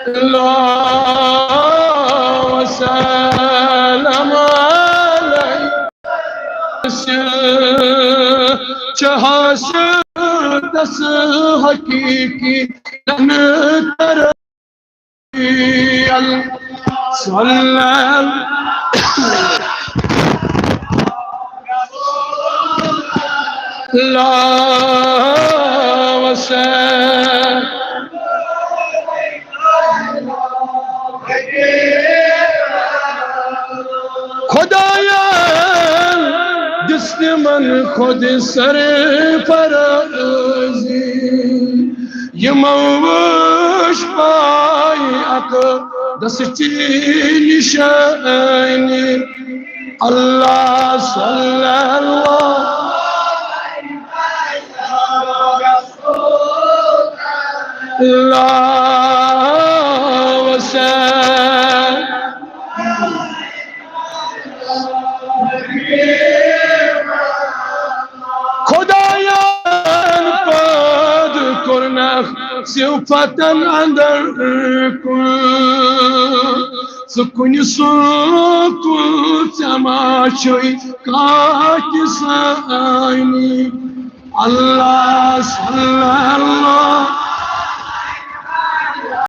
अल्लाह सलाम चहास दस हकीकी लन तर खुदाया जिसने मन खुद सर फराजी ये मौश पाई अक दस निशानी अल्लाह सल्लल्लाहु अलैहि वसल्लम खुदायान पद करना सिफतन अंदर सुकुन सुकुन तमाशोई काट सानी अल्लाह सल्लल्लाहु